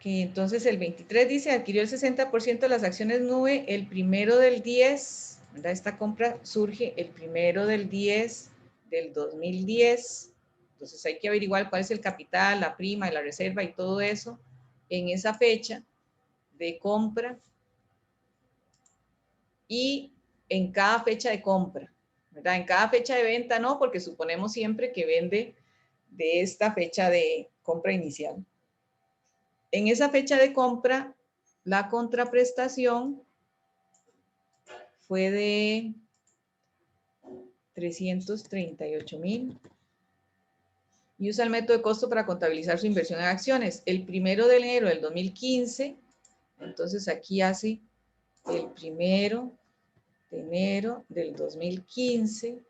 entonces el 23 dice, adquirió el 60% de las acciones Nube el 1/10, ¿verdad? Esta compra surge el 1/10 del 2010. Entonces hay que averiguar cuál es el capital, la prima y la reserva y todo eso en esa fecha de compra y en cada fecha de compra, ¿verdad? En cada fecha de venta no, porque suponemos siempre que vende de esta fecha de compra inicial. En esa fecha de compra, la contraprestación fue de 338,000 y usa el método de costo para contabilizar su inversión en acciones. El 1 de enero del 2015, entonces aquí hace el 1 de enero del 2015,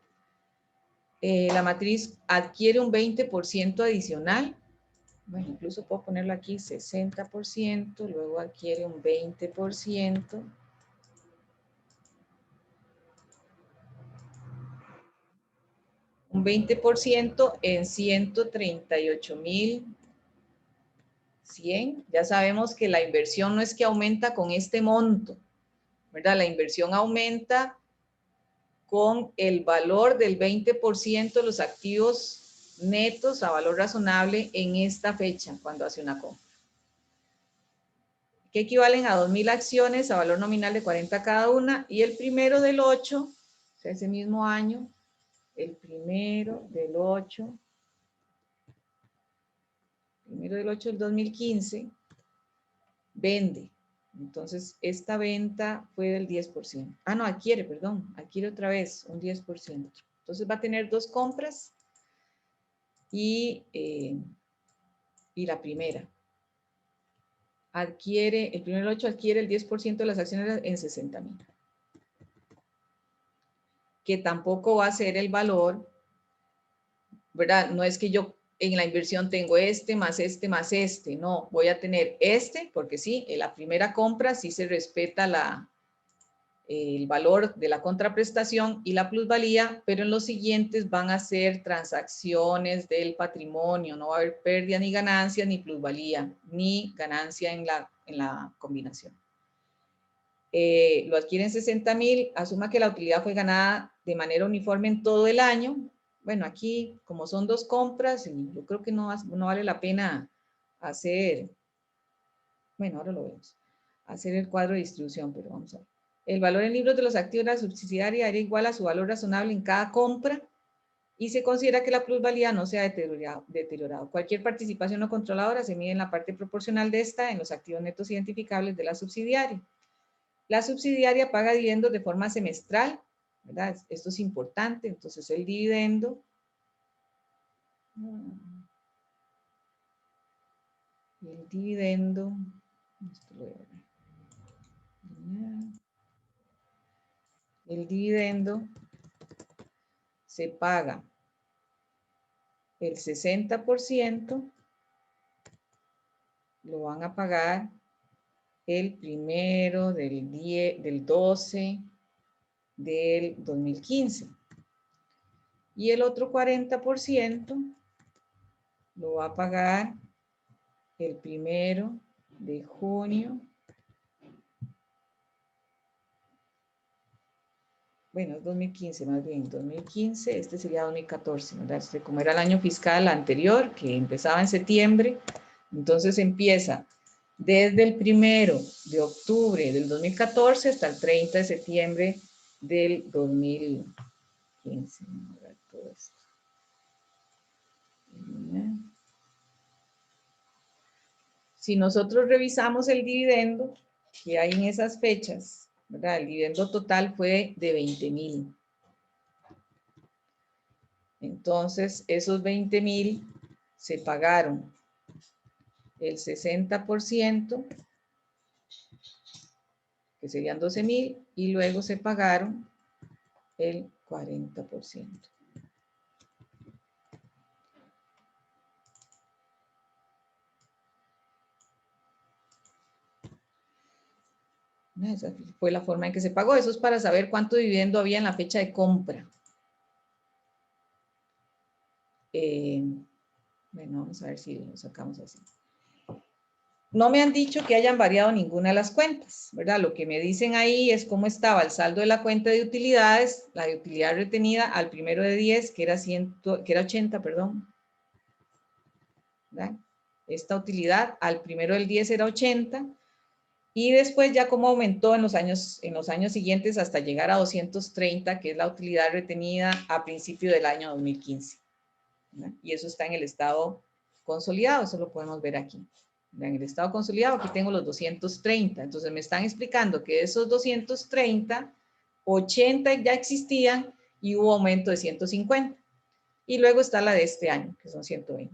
la matriz adquiere un 20% adicional. Bueno, incluso puedo ponerlo aquí 60%, luego adquiere un 20%. Un 20% en 138,100. Ya sabemos que la inversión no es que aumenta con este monto, ¿verdad? La inversión aumenta con el valor del 20% de los activos netos a valor razonable en esta fecha, cuando hace una compra. Que equivalen a 2,000 acciones a valor nominal de 40 cada una, y el 1 del 8, o sea, ese mismo año, el 1 del 8 del 2015, vende. Entonces, esta venta fue del 10%. Ah, no, adquiere, perdón, adquiere otra vez un 10%. Entonces va a tener dos compras y la primera. Adquiere, el 1 del 8 adquiere el 10% de las acciones en 60,000. Que tampoco va a ser el valor, ¿verdad? No es que yo en la inversión tengo este, más este, no, voy a tener este, porque sí, en la primera compra sí se respeta el valor de la contraprestación y la plusvalía, pero en los siguientes van a ser transacciones del patrimonio, no va a haber pérdida ni ganancia, ni plusvalía, ni ganancia en la combinación. Lo adquieren 60,000, asuma que la utilidad fue ganada de manera uniforme en todo el año. Bueno, aquí como son dos compras, y yo creo que no vale la pena hacer, bueno, ahora lo vemos, hacer el cuadro de distribución, pero vamos a ver. El valor en libros de los activos de la subsidiaria era igual a su valor razonable en cada compra y se considera que la plusvalía no se ha deteriorado. Cualquier participación no controladora se mide en la parte proporcional de esta en los activos netos identificables de la subsidiaria. La subsidiaria paga dividendos de forma semestral, ¿verdad? Esto es importante, entonces el dividendo se paga el 60%, lo van a pagar el 1 del 12 del 2015. Y el otro 40% lo va a pagar el 1 de junio. Bueno, es 2015 más bien, 2015, este sería 2014, ¿verdad? Como era el año fiscal anterior, que empezaba en septiembre, entonces empieza desde el 1 de octubre del 2014 hasta el 30 de septiembre del 2015. Vamos a ver todo esto. Si nosotros revisamos el dividendo que hay en esas fechas, ¿verdad? El dividendo total fue de 20,000. Entonces, esos 20,000 se pagaron el 60%, que serían 12,000, y luego se pagaron el 40%. Esa fue la forma en que se pagó. Eso es para saber cuánto dividendo había en la fecha de compra. Bueno, vamos a ver si lo sacamos así. no me han dicho que hayan variado ninguna de las cuentas, ¿verdad? Lo que me dicen ahí es cómo estaba el saldo de la cuenta de utilidades, la de utilidad retenida al 1/10, que era 80, perdón. ¿Verdad? Esta utilidad al 1/10 era 80, y después ya cómo aumentó en los años siguientes hasta llegar a 230, que es la utilidad retenida a principio del año 2015. ¿Verdad? Y eso está en el estado consolidado, eso lo podemos ver aquí. En el estado consolidado aquí tengo los 230, entonces me están explicando que de esos 230, 80 ya existían y hubo aumento de 150. Y luego está la de este año, que son 120.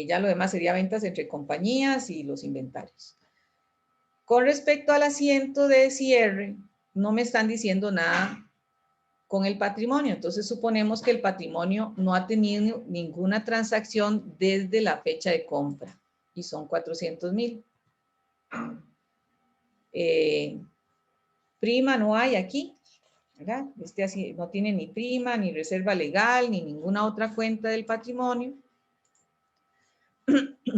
Ya lo demás sería ventas entre compañías y los inventarios. Con respecto al asiento de cierre, no me están diciendo nada con el patrimonio. Entonces suponemos que el patrimonio no ha tenido ninguna transacción desde la fecha de compra y son 400,000. Prima no hay aquí, ¿verdad? Así no tiene ni prima, ni reserva legal, ni ninguna otra cuenta del patrimonio.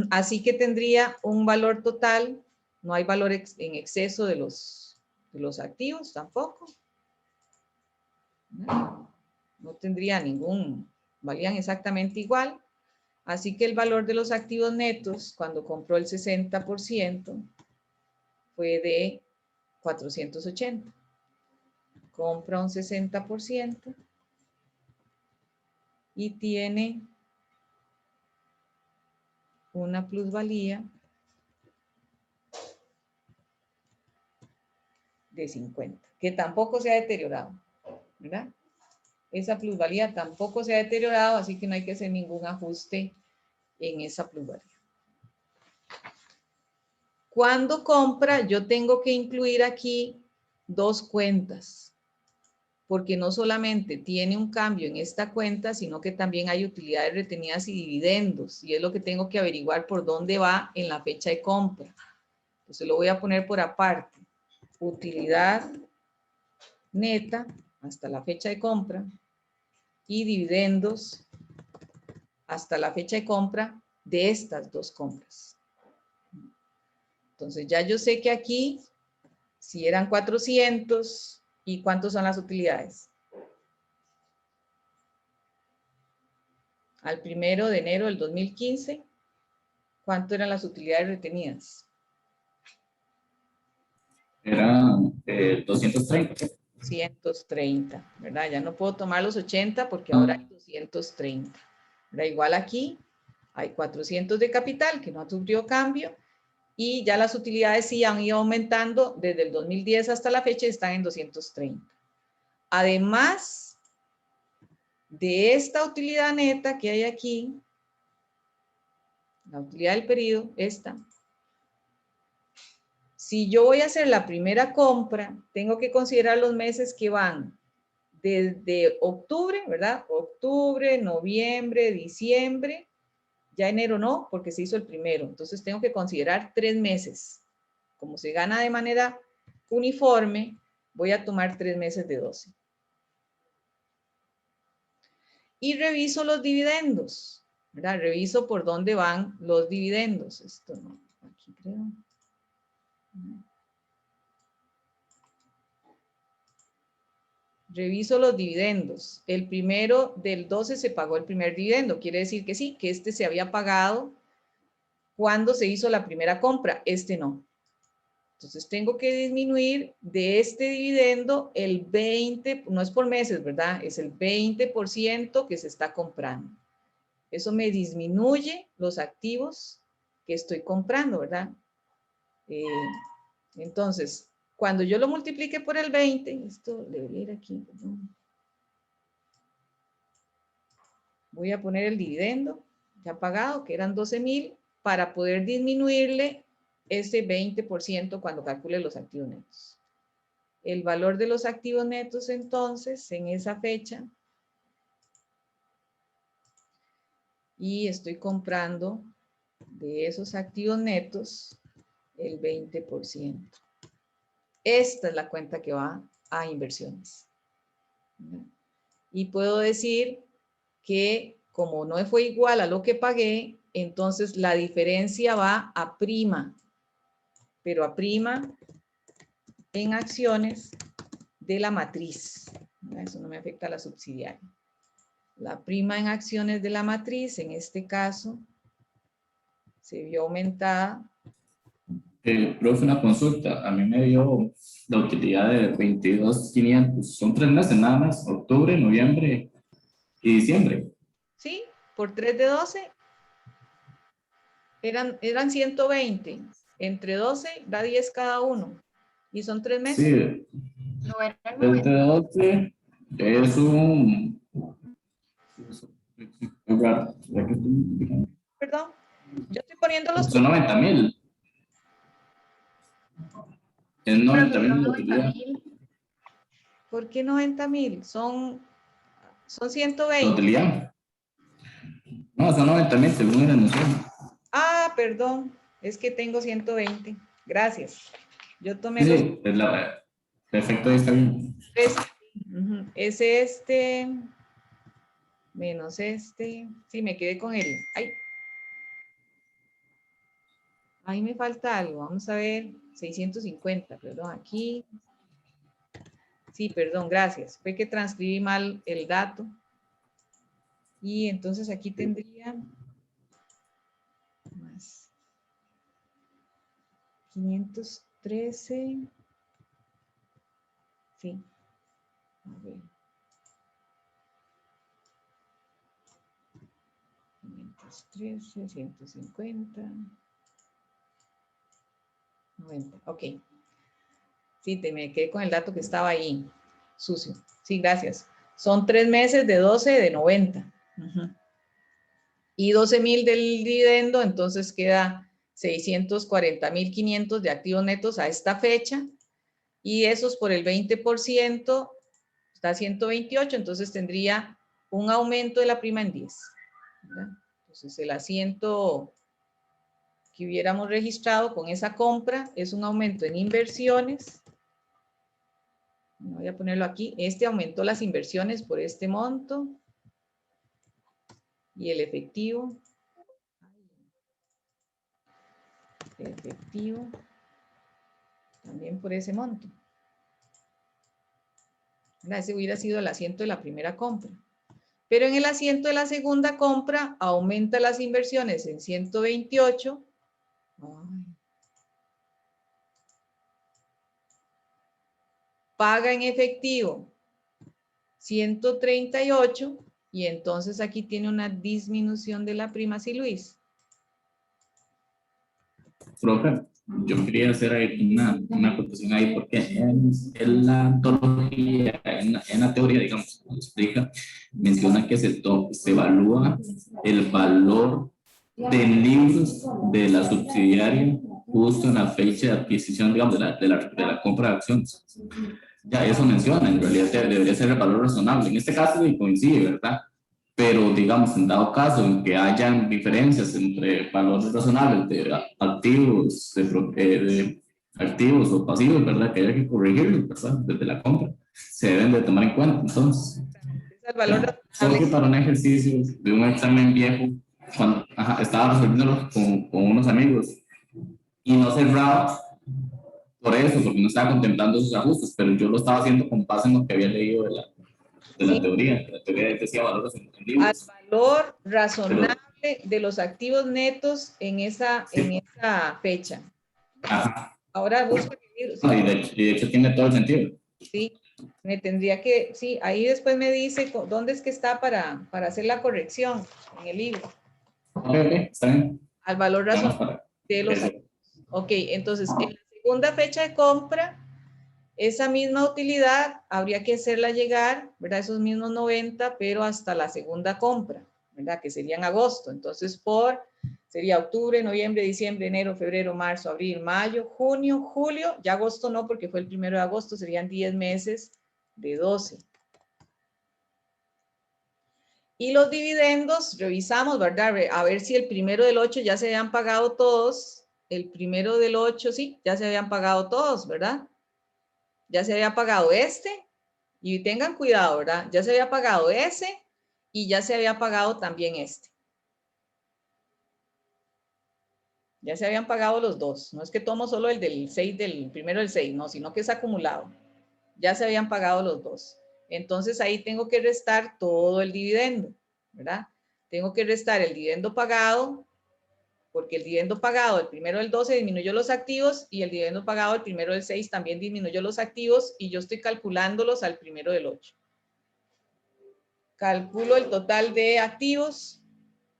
Así que tendría un valor total, no hay valor en exceso de los activos tampoco. No tendría valían exactamente igual. Así que el valor de los activos netos cuando compró el 60% fue de 480. Compra un 60% y tiene una plusvalía de 50, que tampoco se ha deteriorado, ¿verdad? Esa plusvalía tampoco se ha deteriorado, así que no hay que hacer ningún ajuste en esa plusvalía. Cuando compra, yo tengo que incluir aquí dos cuentas, porque no solamente tiene un cambio en esta cuenta, sino que también hay utilidades retenidas y dividendos, y es lo que tengo que averiguar por dónde va en la fecha de compra. Entonces lo voy a poner por aparte. Utilidad neta hasta la fecha de compra y dividendos hasta la fecha de compra de estas dos compras. Entonces ya yo sé que aquí, si eran 400, ¿y cuántos son las utilidades? Al 1 de enero del 2015, ¿cuánto eran las utilidades retenidas? Eran 230. 130, ¿verdad? Ya no puedo tomar los 80 porque ahora hay 230. ¿Verdad? Igual aquí hay 400 de capital que no ha sufrido cambio y ya las utilidades sí han ido aumentando desde el 2010 hasta la fecha y están en 230. Además de esta utilidad neta que hay aquí, la utilidad del periodo, esta. Si yo voy a hacer la primera compra, tengo que considerar los meses que van desde octubre, ¿verdad? Octubre, noviembre, diciembre, ya enero no, porque se hizo el primero. Entonces tengo que considerar 3 meses. Como se gana de manera uniforme, voy a tomar 3 meses de 12. Y reviso los dividendos, ¿verdad? Reviso por dónde van los dividendos. Esto no, aquí creo. Reviso los dividendos. El 1 del 12 se pagó el primer dividendo. Quiere decir que sí, que este se había pagado cuando se hizo la primera compra. Este no. Entonces tengo que disminuir de este dividendo el 20, no es por meses, ¿verdad? Es el 20% que se está comprando. Eso me disminuye los activos que estoy comprando, ¿verdad? Entonces, cuando yo lo multiplique por el 20, esto debería ir aquí, perdón. Voy a poner el dividendo ya pagado, que eran 12,000, para poder disminuirle ese 20% cuando calcule los activos netos. El valor de los activos netos, entonces, en esa fecha, y estoy comprando de esos activos netos el 20%. Esta es la cuenta que va a inversiones. Y puedo decir que como no fue igual a lo que pagué, entonces la diferencia va a prima, pero a prima en acciones de la matriz. Eso no me afecta a la subsidiaria. La prima en acciones de la matriz, en este caso, se vio aumentada. Profe, una consulta. A mí me dio la utilidad de 22,500. Son 3 meses nada más. Octubre, noviembre y diciembre. Sí, por 3 de 12 eran 120. Entre 12 da 10 cada uno. Y son 3 meses. Sí. No eran 3 de 12 es un... Es raro. Perdón, yo estoy poniendo los... Son 90,000. Es 90,000 la 90 utilidad. mil. ¿Por qué 90,000? Son La 120. utilidad. No, son 90,000 según el anuncio. Ah, perdón, es que tengo 120. Gracias. Yo tomé los Sí, es la... Perfecto, ahí está bien. tres. Es este menos este. Sí, me quedé con el. Ay. Ahí me falta algo. Vamos a ver. 650, perdón, aquí. Sí, perdón, gracias. Fue que transcribí mal el dato. Y entonces aquí tendría más 513. Sí. A ver. 513, 150. 90, ok. Sí, me quedé con el dato que estaba ahí, sucio. Sí, gracias. Son 3 meses de 12 de 90. Y 12,000 del dividendo, entonces queda 640,500 de activos netos a esta fecha. Y esos por el 20% está 128, entonces tendría un aumento de la prima en 10. ¿Verdad? Entonces el asiento que hubiéramos registrado con esa compra es un aumento en inversiones. Voy a ponerlo aquí. Este aumentó las inversiones por este monto. Y el efectivo. El efectivo. También por ese monto. Ese hubiera sido el asiento de la primera compra. Pero en el asiento de la segunda compra aumenta las inversiones en 128. Paga en efectivo 138 y entonces aquí tiene una disminución de la prima, ¿sí, Luis? Profe, yo quería hacer ahí una acotación ahí porque en la antología, en la teoría, digamos, cuando explica, menciona que se evalúa el valor de libros de la subsidiaria justo en la fecha de adquisición, digamos, de la compra de acciones. Ya eso menciona, en realidad debería ser el valor razonable. En este caso sí coincide, ¿verdad? Pero digamos, en dado caso en que hayan diferencias entre valores razonables de activos, de activos o pasivos, ¿verdad? Que haya que corregirlos, ¿verdad? Desde la compra, se deben de tomar en cuenta. Entonces, Es el valor solo que razonable. para un ejercicio de un examen viejo, cuando estaba resolviéndolo con unos amigos y no cerraba por eso, porque no estaba contemplando esos ajustes, pero yo lo estaba haciendo con base en lo que había leído de la Sí, teoría. La teoría decía valores al entendibles. valor razonable Pero, de los activos netos en esa sí. fecha. Ajá. Ahora busco el libro. Sí, No, y de hecho tiene todo el sentido. sí, me tendría que, sí, ahí después me dice dónde es que está para hacer la corrección en el libro. Ok, está bien. Al valor Vamos razonable para de los eso. activos. Ok, entonces en la segunda fecha de compra, esa misma utilidad habría que hacerla llegar, ¿verdad? Esos mismos 90, pero hasta la segunda compra, ¿verdad? Que sería en agosto. Entonces, sería octubre, noviembre, diciembre, enero, febrero, marzo, abril, mayo, junio, julio. Ya agosto no, porque fue el 1 de agosto, serían 10 meses de 12. Y los dividendos, revisamos, ¿verdad? A ver si el 1 del 8 ya se habían pagado todos. El 1 del 8, sí, ya se habían pagado todos, ¿verdad? Ya se había pagado este. Y tengan cuidado, ¿verdad? Ya se había pagado ese y ya se había pagado también este. Ya se habían pagado los dos. No es que tomo solo el del 6, del primero del 6, no, sino que es acumulado. Ya se habían pagado los dos. Entonces ahí tengo que restar todo el dividendo, ¿verdad? Tengo que restar el dividendo pagado, porque el dividendo pagado el primero del 12 disminuyó los activos y el dividendo pagado el primero del 6 también disminuyó los activos y yo estoy calculándolos al primero del 8. Calculo el total de activos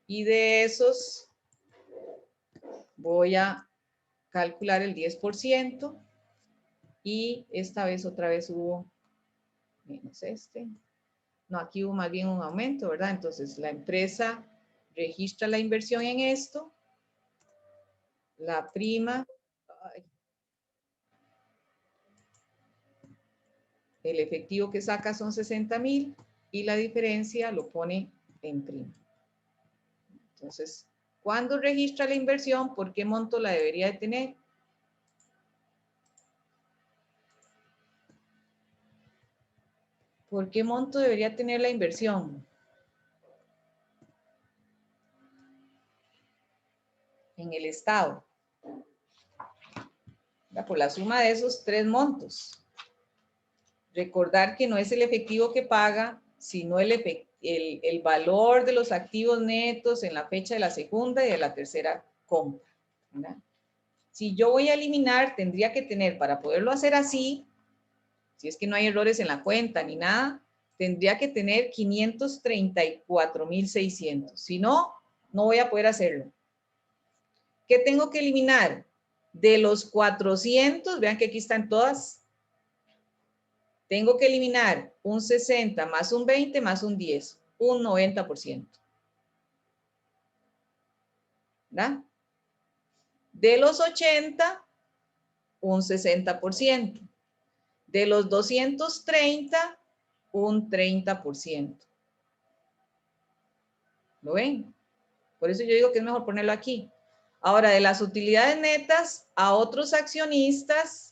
y de esos voy a calcular el 10% y esta vez otra vez hubo menos no, aquí hubo más bien un aumento, ¿verdad? Entonces la empresa registra la inversión en esto, la prima, el efectivo que saca son 60,000 y la diferencia lo pone en prima. Entonces, ¿cuándo registra la inversión? ¿Por qué monto la debería de tener? ¿Por qué monto debería tener la inversión? En el estado. Por la suma de esos tres montos. Recordar que no es el efectivo que paga, sino el valor de los activos netos en la fecha de la segunda y de la tercera compra, ¿verdad? Si yo voy a eliminar, tendría que tener, para poderlo hacer así, si es que no hay errores en la cuenta ni nada, tendría que tener 534,600. Si no, no voy a poder hacerlo. ¿Qué tengo que eliminar? De los 400, vean que aquí están todas, tengo que eliminar un 60 más un 20 más un 10, un 90%. ¿Verdad? De los 80, un 60%. De los 230, un 30%. ¿Lo ven? Por eso yo digo que es mejor ponerlo aquí. Ahora, de las utilidades netas a otros accionistas,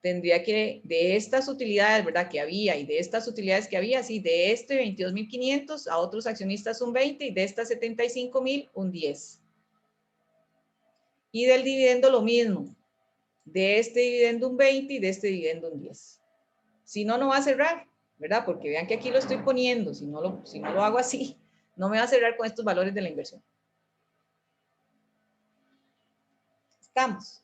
tendría que, de estas utilidades, ¿verdad? Que había y de estas utilidades que había, sí, de este 22,500 a otros accionistas un 20 y de estas 75,000 un 10. Y del dividendo lo mismo. De este dividendo un 20 y de este dividendo un 10. Si no, no va a cerrar, ¿verdad? Porque vean que aquí lo estoy poniendo. Si no lo hago así, no me va a cerrar con estos valores de la inversión. Estamos.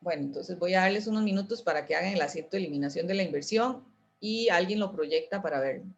Bueno, entonces voy a darles unos minutos para que hagan el asiento de eliminación de la inversión y alguien lo proyecta para verlo.